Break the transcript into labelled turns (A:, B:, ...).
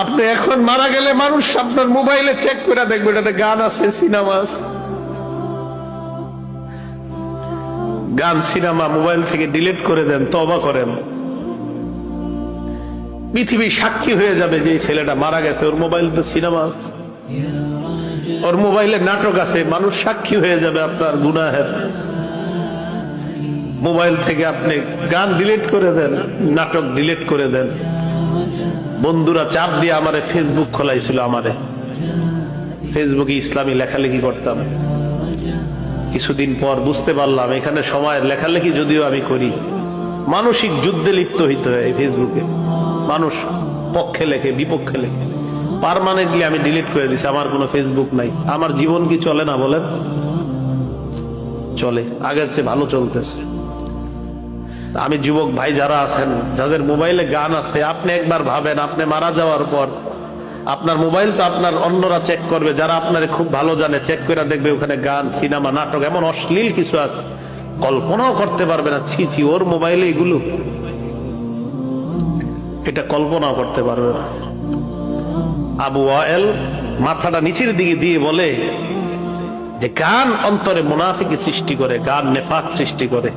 A: আপনি এখন মারা গেলে মানুষ আপনার মোবাইলে চেক করে দেখবে এটাতে গান আছে, সিনেমা আছে। গান সিনেমা মোবাইল থেকে ডিলিট করে দেন, তওবা করেন। পৃথিবী সাক্ষী হয়ে যাবে যে এই ছেলেটা মারা গেছে, ওর মোবাইল তো সিনেমা আছে, ওর মোবাইলে নাটক আছে, মানুষ সাক্ষী হয়ে যাবে আপনার গুনাহের। মোবাইল থেকে আপনি গান ডিলিট করে দেন, নাটক ডিলিট করে দেন। বন্ধুরা চাপ দিয়ে আমারে ফেসবুক খোলাইছিল, আমারে ফেসবুকে ইসলামী লেখালেখি করতাম। কিছুদিন পর বুঝতে পারলাম এখানে সময়ের লেখালেখি যদিও আমি করি, মানসিক যুদ্ধে লিপ্ত হইতে হয় ফেসবুকে। মানুষ পক্ষে লেখে, বিপক্ষে লেখে। পার্মানেন্টলি আমি ডিলিট করে দিছি, আমার কোনো ফেসবুক নাই। আমার জীবন কি চলে না বলেন? চলে, আগের চেয়ে ভালো চলতেছে। আমি যুবক ভাই যারা আছেন, যাদের মোবাইলে গান আছে, আপনি একবার ভাবেন, আপনি মারা যাওয়ার পর আপনার মোবাইল তো আপনার অন্যরা চেক করবে, যারা আপনার খুব ভালো জানে, চেক করে দেখবে ওখানে গান, সিনেমা, নাটক, এমন অশ্লীল কিছু আছে কল্পনাও করতে পারবে না। ছি ছি, ওর মোবাইলে এগুলো, এটা কল্পনাও করতে পারবে না। আবু ওয়াইল মাথাটা নিচের দিকে দিয়ে বলে যে গান অন্তরে মুনাফিকি সৃষ্টি করে, গান নেফাক সৃষ্টি করে।